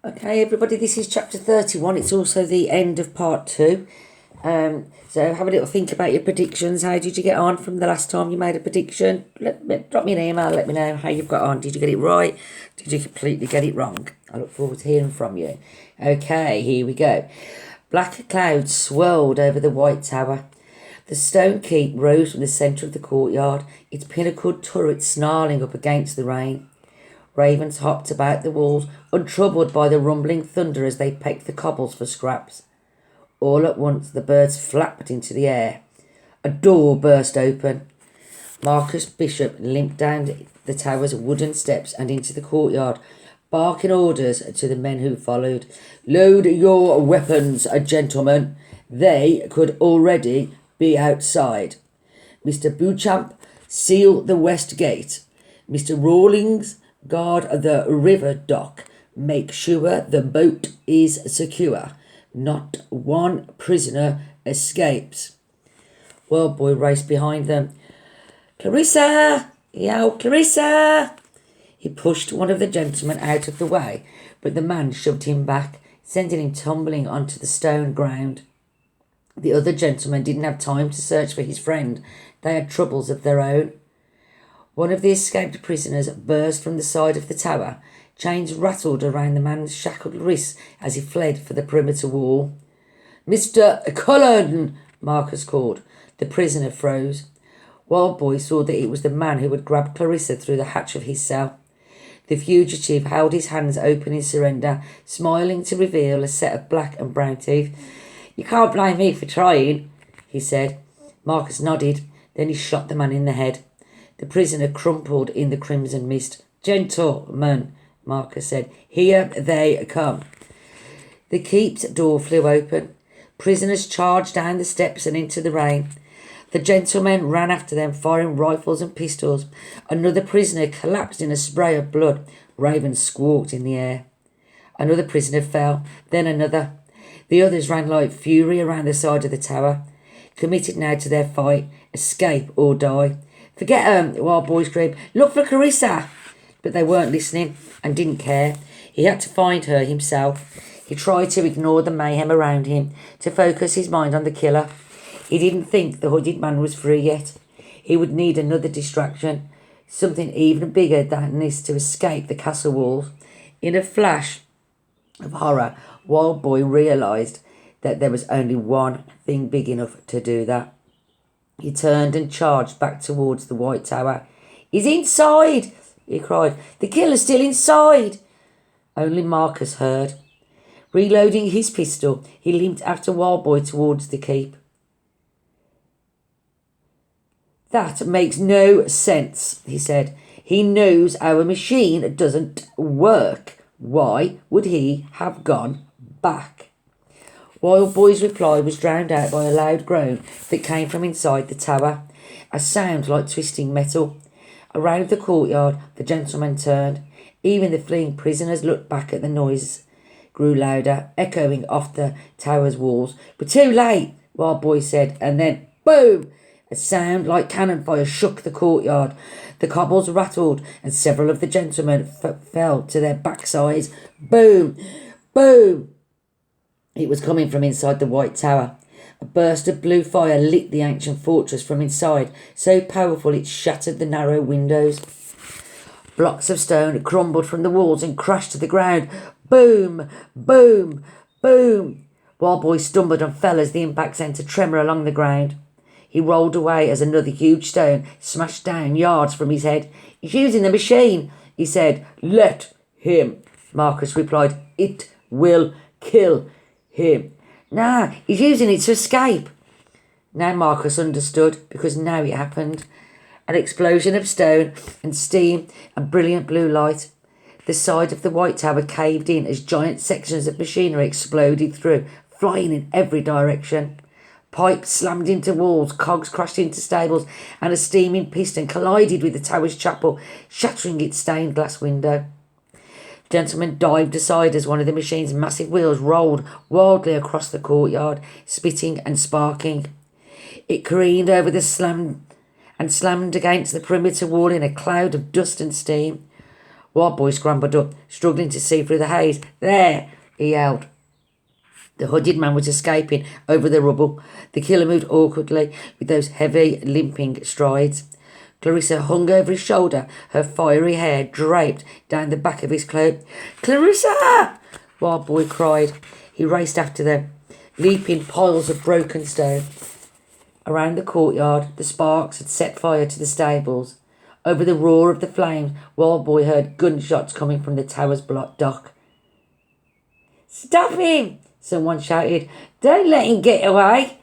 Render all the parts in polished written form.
Okay, everybody, this is chapter 31. It's also the end of part 2. So have a little think about your predictions. How did you get on from the last time you made a prediction? Drop me an email, let me know how you've got on. Did you get it right? Did you completely get it wrong? I look forward to hearing from you. Okay, here we go. Black clouds swirled over the White Tower. The stone keep rose from the centre of the courtyard, its pinnacled turret snarling up against the rain. Ravens hopped about the walls, untroubled by the rumbling thunder as they pecked the cobbles for scraps. All at once the birds flapped into the air. A door burst open. Marcus Bishop limped down the tower's wooden steps and into the courtyard, barking orders to the men who followed. "Load your weapons, gentlemen. They could already be outside. Mr. Beauchamp, seal the west gate. Mr. Rawlings, guard the river dock. Make sure the boat is secure. Not one prisoner escapes." Wildboy raced behind them. "Clarissa!" he yelled. "Clarissa!" He pushed one of the gentlemen out of the way, but the man shoved him back, sending him tumbling onto the stone ground. The other gentlemen didn't have time to search for his friend. They had troubles of their own. One of the escaped prisoners burst from the side of the tower. Chains rattled around the man's shackled wrists as he fled for the perimeter wall. "Mr. Cullen!" Marcus called. The prisoner froze. Wildboy saw that it was the man who had grabbed Clarissa through the hatch of his cell. The fugitive held his hands open in surrender, smiling to reveal a set of black and brown teeth. "You can't blame me for trying," he said. Marcus nodded. Then he shot the man in the head. The prisoner crumpled in the crimson mist. "Gentlemen," Marcus said, "here they come." The keep's door flew open. Prisoners charged down the steps and into the rain. The gentlemen ran after them, firing rifles and pistols. Another prisoner collapsed in a spray of blood. Ravens squawked in the air. Another prisoner fell, then another. The others ran like fury around the side of the tower, committed now to their fight, escape or die. "Forget 'em," Wildboy screamed. "Look for Clarissa!" But they weren't listening and didn't care. He had to find her himself. He tried to ignore the mayhem around him, to focus his mind on the killer. He didn't think the hooded man was free yet. He would need another distraction, something even bigger than this to escape the castle walls. In a flash of horror, Wildboy realised that there was only one thing big enough to do that. He turned and charged back towards the White Tower. "He's inside!" he cried. "The killer's still inside!" Only Marcus heard. Reloading his pistol, he limped after Wildboy towards the keep. "That makes no sense," he said. "He knows our machine doesn't work. Why would he have gone back?" Wildboy's reply was drowned out by a loud groan that came from inside the tower, a sound like twisting metal. Around the courtyard, the gentlemen turned. Even the fleeing prisoners looked back at the noise. Grew louder, echoing off the tower's walls. "We're too late," Wildboy said, and then boom! A sound like cannon fire shook the courtyard. The cobbles rattled, and several of the gentlemen fell to their backsides. Boom! Boom! It was coming from inside the White Tower. A burst of blue fire lit the ancient fortress from inside, so powerful it shattered the narrow windows. Blocks of stone crumbled from the walls and crashed to the ground. Boom! Boom! Boom! Wildboy stumbled and fell as the impact sent a tremor along the ground. He rolled away as another huge stone smashed down yards from his head. "He's using the machine," he said. "Let him," Marcus replied. "It will kill him." "Nah, he's using it to escape." Now Marcus understood, because now it happened. An explosion of stone and steam and brilliant blue light. The side of the White Tower caved in as giant sections of machinery exploded through, flying in every direction. Pipes slammed into walls, cogs crashed into stables, and a steaming piston collided with the tower's chapel, shattering its stained glass window. The gentleman dived aside as one of the machine's massive wheels rolled wildly across the courtyard, spitting and sparking. It careened over the slammed against the perimeter wall in a cloud of dust and steam. Wild Boy scrambled up, struggling to see through the haze. "There!" he yelled. The hooded man was escaping over the rubble. The killer moved awkwardly with those heavy, limping strides. Clarissa hung over his shoulder, her fiery hair draped down the back of his cloak. "Clarissa!" Wild Boy cried. He raced after them, leaping piles of broken stone. Around the courtyard, the sparks had set fire to the stables. Over the roar of the flames, Wild Boy heard gunshots coming from the tower's dock. "Stop him!" someone shouted. "Don't let him get away!"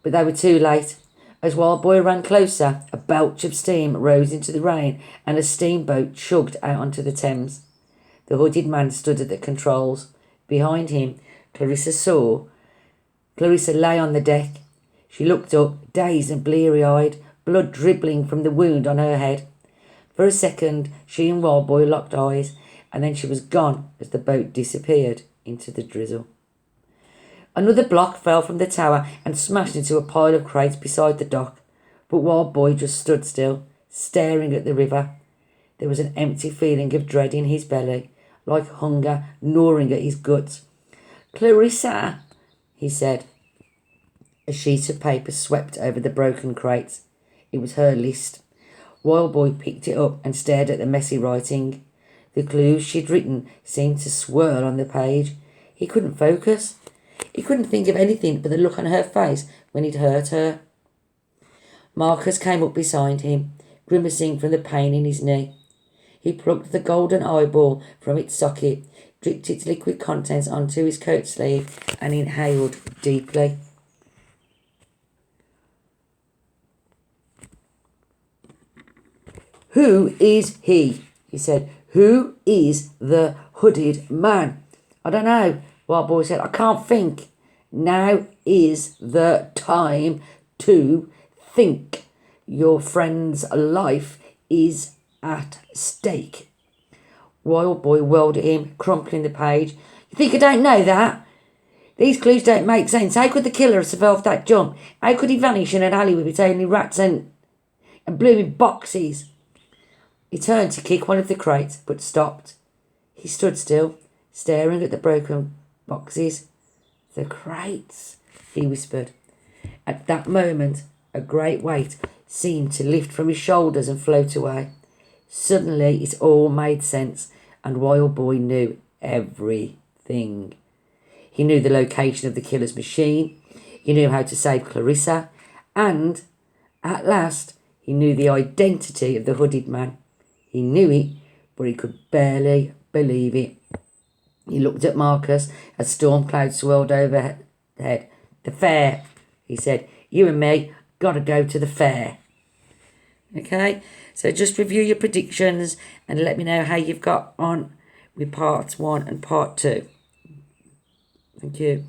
But they were too late. As Wild Boy ran closer, a belch of steam rose into the rain and a steamboat chugged out onto the Thames. The hooded man stood at the controls. Behind him, Clarissa lay on the deck. She looked up, dazed and bleary-eyed, blood dribbling from the wound on her head. For a second, she and Wild Boy locked eyes, and then she was gone as the boat disappeared into the drizzle. Another block fell from the tower and smashed into a pile of crates beside the dock, but Wild Boy just stood still, staring at the river. There was an empty feeling of dread in his belly, like hunger gnawing at his guts. "Clarissa," he said. A sheet of paper swept over the broken crates. It was her list. Wild Boy picked it up and stared at the messy writing. The clues she'd written seemed to swirl on the page. He couldn't focus. He couldn't think of anything but the look on her face when he'd hurt her. Marcus came up beside him, grimacing from the pain in his knee. He plucked the golden eyeball from its socket, dripped its liquid contents onto his coat sleeve, and inhaled deeply. "Who is he?" he said. "Who is the hooded man?" "I don't know," Wild Boy said. "I can't think." "Now is the time to think. Your friend's life is at stake." Wild Boy whirled at him, crumpling the page. "You think I don't know that? These clues don't make sense. How could the killer have survived that jump? How could he vanish in an alley with its only rats and blooming boxes?" He turned to kick one of the crates, but stopped. He stood still, staring at the broken boxes. "The crates," he whispered. At that moment, a great weight seemed to lift from his shoulders and float away. Suddenly, it all made sense, and Wild Boy knew everything. He knew the location of the killer's machine. He knew how to save Clarissa. And, at last, he knew the identity of the hooded man. He knew it, but he could barely believe it. He looked at Marcus as storm clouds swirled overhead. "The fair," he said. "You and me gotta go to the fair." Okay, so just review your predictions and let me know how you've got on with parts 1 and part 2. Thank you.